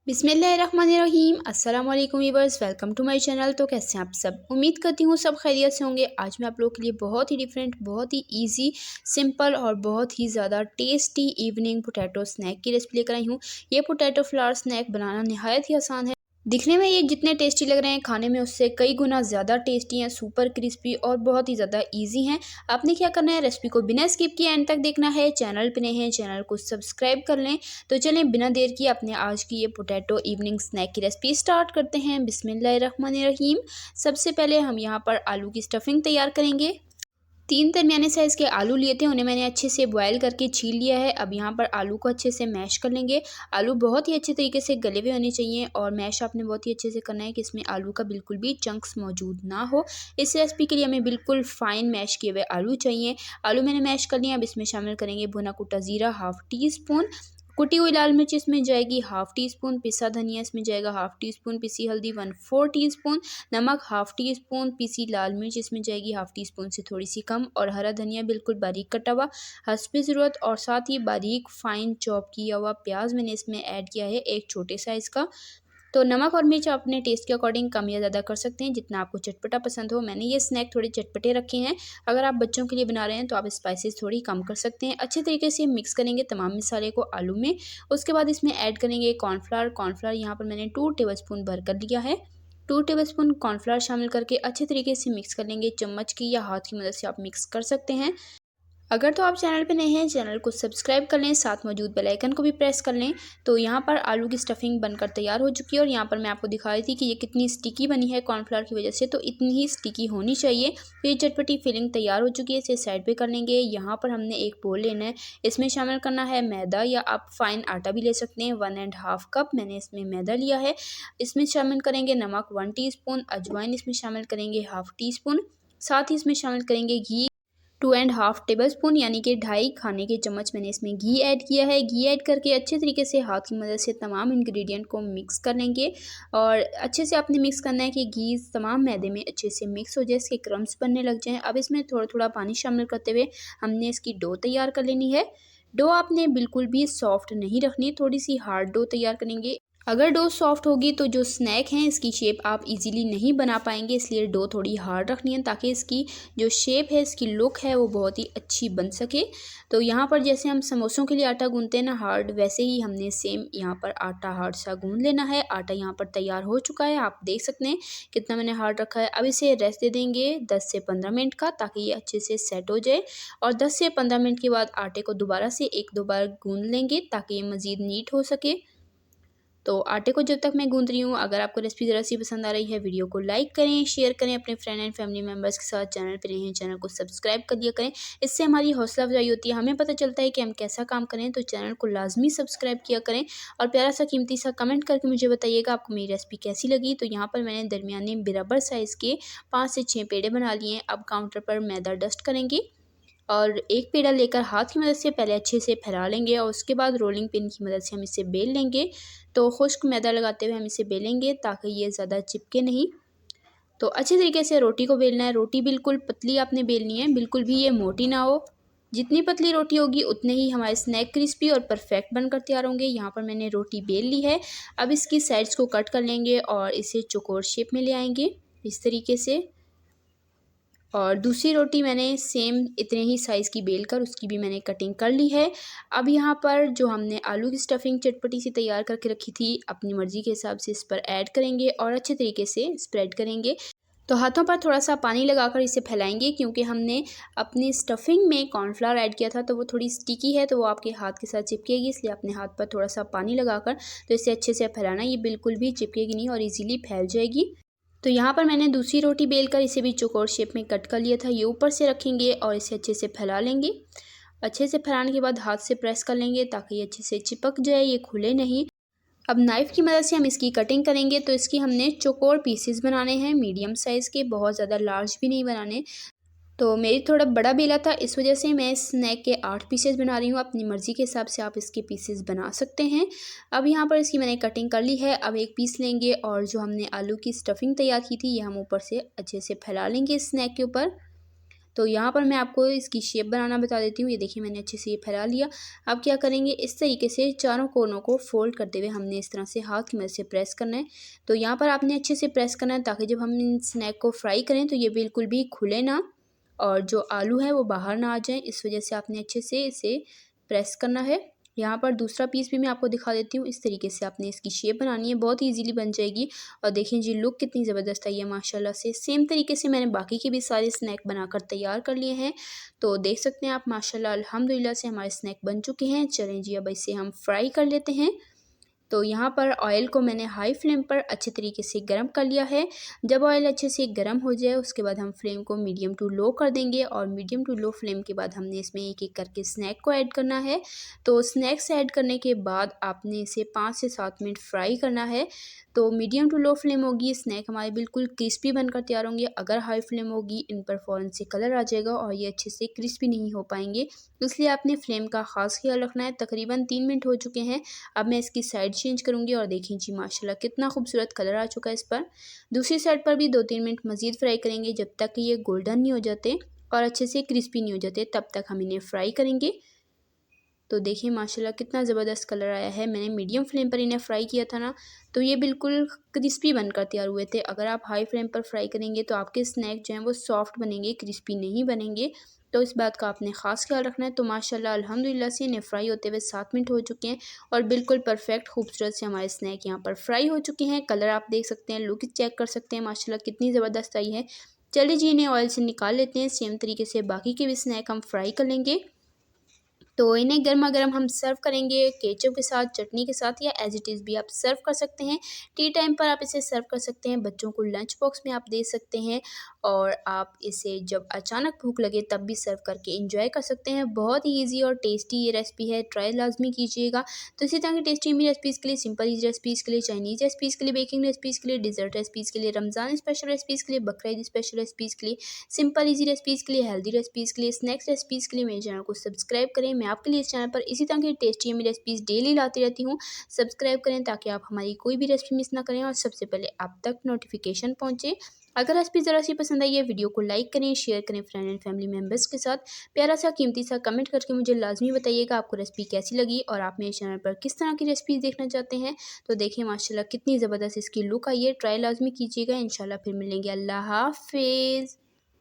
बिस्मिल्लाहिर्रहमानिर्रहीम। अस्सलाम वालेकुम viewers, welcome to my channel. तो कैसे हैं आप सब? उम्मीद करती हूँ सब खैरियत से होंगे। आज मैं आप लोगों के लिए बहुत ही डिफरेंट, बहुत ही इजी, सिंपल और बहुत ही ज़्यादा टेस्टी इवनिंग पोटैटो स्नैक की रेसिपी लेकर आई हूँ। ये पोटैटो फ्लावर स्नैक बनाना नहायत ही आसान है। दिखने में ये जितने टेस्टी लग रहे हैं, खाने में उससे कई गुना ज़्यादा टेस्टी हैं, सुपर क्रिस्पी और बहुत ही ज़्यादा इजी हैं। आपने क्या करना है, रेसिपी को बिना स्किप किए एंड तक देखना है। चैनल पे नए हैं, चैनल को सब्सक्राइब कर लें। तो चलें बिना देर किए अपने आज की ये पोटैटो इवनिंग स्नैक की रेसिपी स्टार्ट करते हैं। बिस्मिल्लाहिर्रहमानिर्रहीम। सबसे पहले हम यहाँ पर आलू की स्टफिंग तैयार करेंगे। 3 दरमियाने साइज़ के आलू लिए थे, उन्हें मैंने अच्छे से बॉयल करके छील लिया है। अब यहाँ पर आलू को अच्छे से मैश कर लेंगे। आलू बहुत ही अच्छे तरीके से गले हुए होने चाहिए और मैश आपने बहुत ही अच्छे से करना है कि इसमें आलू का बिल्कुल भी चंक्स मौजूद ना हो। इस रेसिपी के लिए हमें बिल्कुल फ़ाइन मैश किए हुए आलू चाहिए। आलू मैंने मैश कर लिया। अब इसमें शामिल करेंगे भुना कुटा ज़ीरा हाफ़ टी स्पून, कुटी हुई लाल मिर्च इसमें जाएगी हाफ़ टी स्पून, पिसा धनिया इसमें जाएगा हाफ़ टी स्पून, पिसी हल्दी 1/4 टी स्पून, नमक हाफ़ टी स्पून, पिसी लाल मिर्च इसमें जाएगी हाफ़ टी स्पून से थोड़ी सी कम, और हरा धनिया बिल्कुल बारीक कटा हुआ हस्बे ज़रूरत, और साथ ही बारीक फ़ाइन चॉप किया हुआ प्याज मैंने इसमें ऐड किया है एक छोटे साइज़ का। तो नमक और मिर्च आप अपने टेस्ट के अकॉर्डिंग कम या ज़्यादा कर सकते हैं, जितना आपको चटपटा पसंद हो। मैंने ये स्नैक थोड़े चटपटे रखे हैं। अगर आप बच्चों के लिए बना रहे हैं तो आप स्पाइसेस थोड़ी कम कर सकते हैं। अच्छे तरीके से मिक्स करेंगे तमाम मसाले को आलू में। उसके बाद इसमें ऐड करेंगे कॉर्नफ्लावर। कॉर्नफ्लावर यहाँ पर मैंने 2 टेबलस्पून भर कर लिया है। 2 टेबलस्पून कॉर्नफ्लावर शामिल करके अच्छे तरीके से मिक्स कर लेंगे। चम्मच की या हाथ की मदद से आप मिक्स कर सकते हैं। अगर तो आप चैनल पे नए हैं, चैनल को सब्सक्राइब कर लें, साथ मौजूद बेल आइकन को भी प्रेस कर लें। तो यहाँ पर आलू की स्टफिंग बनकर तैयार हो चुकी है और यहाँ पर मैं आपको दिखा रही थी कि ये कितनी स्टिकी बनी है कॉर्नफ्लावर की वजह से, तो इतनी ही स्टिकी होनी चाहिए। तो ये चटपटी फिलिंग तैयार हो चुकी है, इसे साइड पे कर लेंगे। यहाँ पर हमने एक बोल लेना है, इसमें शामिल करना है मैदा या आप फाइन आटा भी ले सकते हैं। 1.5 कप मैंने इसमें मैदा लिया है। इसमें शामिल करेंगे नमक 1 टी स्पून, अजवाइन इसमें शामिल करेंगे हाफ़ टी स्पून, साथ ही इसमें शामिल करेंगे घी 2.5 टेबलस्पून यानी कि 2.5 खाने के चम्मच मैंने इसमें घी ऐड किया है। घी ऐड करके अच्छे तरीके से हाथ की मदद से तमाम इंग्रेडिएंट को मिक्स कर लेंगे और अच्छे से आपने मिक्स करना है कि घी तमाम मैदे में अच्छे से मिक्स हो जाए, इसके क्रम्स बनने लग जाएं। अब इसमें थोड़ा थोड़ा पानी शामिल करते हुए हमने इसकी डो तैयार कर लेनी है। डो आपने बिल्कुल भी सॉफ्ट नहीं रखनी, थोड़ी सी हार्ड डो तैयार करेंगे। अगर डो सॉफ्ट होगी तो जो स्नैक हैं इसकी शेप आप इजीली नहीं बना पाएंगे, इसलिए डो थोड़ी हार्ड रखनी है ताकि इसकी जो शेप है, इसकी लुक है, वो बहुत ही अच्छी बन सके। तो यहाँ पर जैसे हम समोसों के लिए आटा गूंथते हैं ना हार्ड, वैसे ही हमने सेम यहाँ पर आटा हार्ड सा गूंथ लेना है। आटा यहाँ पर तैयार हो चुका है, आप देख सकते हैं कितना मैंने हार्ड रखा है। अब इसे रेस्ट दे देंगे 10 से 15 मिनट का, ताकि ये अच्छे से सेट हो जाए। और 10 से 15 मिनट के बाद आटे को दोबारा से 1-2 बार गूंथ लेंगे ताकि ये मज़ीद नीट हो सके। तो आटे को जब तक मैं गूंथ रही हूँ, अगर आपको रेसिपी ज़रा सी पसंद आ रही है, वीडियो को लाइक करें, शेयर करें अपने फ्रेंड एंड फैमिली मेम्बर्स के साथ। चैनल पे नए हैं, चैनल को सब्सक्राइब कर दिया करें, इससे हमारी हौसला अफजाई होती है, हमें पता चलता है कि हम कैसा काम करें। तो चैनल को लाजमी सब्सक्राइब किया करें और प्यारा सा कीमती सा कमेंट करके मुझे बताइएगा आपको मेरी रेसिपी कैसी लगी। तो यहाँ पर मैंने दरमियाने बराबर साइज़ के 5 से 6 पेड़े बना लिए हैं। अब काउंटर पर मैदा डस्ट करेंगे और एक पेड़ा लेकर हाथ की मदद से पहले अच्छे से फैला लेंगे और उसके बाद रोलिंग पिन की मदद से हम इसे बेल लेंगे। तो खुश्क मैदा लगाते हुए हम इसे बेलेंगे ताकि ये ज़्यादा चिपके नहीं। तो अच्छे तरीके से रोटी को बेलना है। रोटी बिल्कुल पतली आपने बेलनी है, बिल्कुल भी ये मोटी ना हो। जितनी पतली रोटी होगी उतने ही हमारे स्नैक क्रिस्पी और परफेक्ट बनकर तैयार होंगे। यहाँ पर मैंने रोटी बेल ली है। अब इसकी साइड्स को कट कर लेंगे और इसे चौकोर शेप में ले आएंगे इस तरीके से। और दूसरी रोटी मैंने सेम इतने ही साइज़ की बेल कर उसकी भी मैंने कटिंग कर ली है। अब यहाँ पर जो हमने आलू की स्टफिंग चटपटी सी तैयार करके रखी थी, अपनी मर्ज़ी के हिसाब से इस पर ऐड करेंगे और अच्छे तरीके से स्प्रेड करेंगे। तो हाथों पर थोड़ा सा पानी लगाकर इसे फैलाएंगे, क्योंकि हमने अपनी स्टफिंग में कॉर्नफ्लावर ऐड किया था तो वो थोड़ी स्टिकी है, तो वो आपके हाथ के साथ चिपकेगी, इसलिए अपने हाथ पर थोड़ा सा पानी लगाकर तो इसे अच्छे से फैलाना। ये बिल्कुल भी चिपकेगी नहीं और ईज़िली फैल जाएगी। तो यहाँ पर मैंने दूसरी रोटी बेल कर इसे भी चौकोर शेप में कट कर लिया था। ये ऊपर से रखेंगे और इसे अच्छे से फैला लेंगे। अच्छे से फैलाने के बाद हाथ से प्रेस कर लेंगे ताकि ये अच्छे से चिपक जाए, ये खुले नहीं। अब नाइफ़ की मदद से हम इसकी कटिंग करेंगे। तो इसकी हमने चौकोर पीसेस बनाने हैं, मीडियम साइज़ के, बहुत ज़्यादा लार्ज भी नहीं बनाने। तो मेरी थोड़ा बड़ा बेला था, इस वजह से मैं स्नैक के 8 पीसेस बना रही हूँ। अपनी मर्ज़ी के हिसाब से आप इसके पीसेस बना सकते हैं। अब यहाँ पर इसकी मैंने कटिंग कर ली है। अब एक पीस लेंगे और जो हमने आलू की स्टफिंग तैयार की थी, ये हम ऊपर से अच्छे से फैला लेंगे स्नैक के ऊपर। तो यहाँ पर मैं आपको इसकी शेप बनाना बता देती हूँ। ये देखिए मैंने अच्छे से ये फैला लिया। अब क्या करेंगे, इस तरीके से चारों कोनों को फोल्ड करते हुए हमने इस तरह से हाथ की मदद से प्रेस करना है। तो यहाँ पर आपने अच्छे से प्रेस करना है ताकि जब हम इन स्नैक को फ्राई करें तो ये बिल्कुल भी खुले ना और जो आलू है वो बाहर ना आ जाए। इस वजह से आपने अच्छे से इसे प्रेस करना है। यहाँ पर दूसरा पीस भी मैं आपको दिखा देती हूँ। इस तरीके से आपने इसकी शेप बनानी है, बहुत ईजीली बन जाएगी। और देखिए जी लुक कितनी ज़बरदस्त आई है माशाल्लाह से। सेम तरीके से मैंने बाकी के भी सारे स्नैक बनाकर तैयार कर लिए हैं। तो देख सकते हैं आप माशाल्लाह अल्हम्दुलिल्लाह से हमारे स्नैक बन चुके हैं। चलें जी अब इसे हम फ्राई कर लेते हैं। तो यहाँ पर ऑयल को मैंने हाई फ्लेम पर अच्छे तरीके से गर्म कर लिया है। जब ऑयल अच्छे से गर्म हो जाए उसके बाद हम फ्लेम को मीडियम टू लो कर देंगे और मीडियम टू लो फ्लेम के बाद हमने इसमें एक एक करके स्नैक को ऐड करना है। तो स्नैक्स ऐड करने के बाद आपने इसे 5 से 7 मिनट फ्राई करना है। तो मीडियम टू लो फ्लेम होगी, स्नैक हमारे बिल्कुल क्रिस्पी बनकर तैयार होंगे। अगर हाई फ्लेम होगी इन पर फ़ौरन से कलर आ जाएगा और ये अच्छे से क्रिस्पी नहीं हो पाएंगे। इसलिए आपने फ्लेम का ख़ास ख्याल रखना है। तकरीबन 3 मिनट हो चुके हैं। अब मैं इसकी साइड चेंज करूँगी और देखें जी माशाल्लाह कितना खूबसूरत कलर आ चुका है इस पर। दूसरी साइड पर भी 2-3 मिनट मज़ीद फ्राई करेंगे जब तक कि ये गोल्डन नहीं हो जाते और अच्छे से क्रिस्पी नहीं हो जाते, तब तक हम इन्हें फ्राई करेंगे। तो देखिए माशाल्लाह कितना ज़बरदस्त कलर आया है। मैंने मीडियम फ्लेम पर इन्हें फ्राई किया था ना, तो ये बिल्कुल क्रिस्पी बनकर तैयार हुए थे। अगर आप हाई फ्लेम पर फ्राई करेंगे तो आपके स्नैक जो हैं वो सॉफ्ट बनेंगे, क्रिस्पी नहीं बनेंगे। तो इस बात का आपने ख़ास ख्याल रखना है। तो माशाल्लाह अल्हम्दुलिल्लाह से इन्हें फ्राई होते हुए 7 मिनट हो चुके हैं और बिल्कुल परफेक्ट खूबसूरत से हमारे स्नैक यहाँ पर फ्राई हो चुके हैं। कलर आप देख सकते हैं, लुक चेक कर सकते हैं माशाल्लाह कितनी ज़बरदस्त आई है। चलिए जी इन्हें ऑयल से निकाल लेते हैं। सेम तरीके से बाकी के भी स्नैक हम फ्राई कर लेंगे। तो इन्हें गर्मा-गर्म हम सर्व करेंगे केचप के साथ, चटनी के साथ या एज़ इट इज़ भी आप सर्व कर सकते हैं। टी टाइम पर आप इसे सर्व कर सकते हैं, बच्चों को लंच बॉक्स में आप दे सकते हैं और आप इसे जब अचानक भूख लगे तब भी सर्व करके एंजॉय कर सकते हैं। बहुत ही ईज़ी और टेस्टी ये रेसिपी है, ट्राई लाज़मी कीजिएगा। तो इसी तरह की टेस्टी यम्मी रेसिपीज़ के लिए, सिंपल ईज़ी रेसिपीज़ के लिए, चाइनीज़ रेसिपीज़ के लिए, बेकिंग रेसिपीज़ के लिए, डिज़र्ट रेसिपीज़ के लिए, रमज़ान स्पेशल रेसिपीज़ के लिए, बकरा-ईद स्पेशल रेसिपीज़ के लिए, सिंपल ईज़ी रेसिपीज़ के लिए, हेल्दी रेसिपीज़ के लिए, स्नैक्स रेसिपीज़ के लिए मेरे चैनल को सब्सक्राइब करें। मैं आपके लिए इस चैनल पर इसी तरह की टेस्टी यम्मी रेसिपीज़ डेली लाती रहती हूँ। सब्सक्राइब करें ताकि आप हमारी कोई भी रेसिपी मिस ना करें और सबसे पहले आप तक नोटिफिकेशन पहुँचे। अगर रेसिपी ज़रा सी पसंद आई है, वीडियो को लाइक करें, शेयर करें फ्रेंड एंड फैमिली मेम्बर्स के साथ। प्यारा सा कीमती सा कमेंट करके मुझे लाजमी बताइएगा आपको रेसिपी कैसी लगी और आप मेरे चैनल पर किस तरह की रेसिपीज़ देखना चाहते हैं। तो देखिए माशाल्लाह कितनी ज़बरदस्त इसकी लुक आई है। ट्राई लाजमी कीजिएगा। इंशाल्लाह फिर मिलेंगे। अल्लाह हाफ़िज़।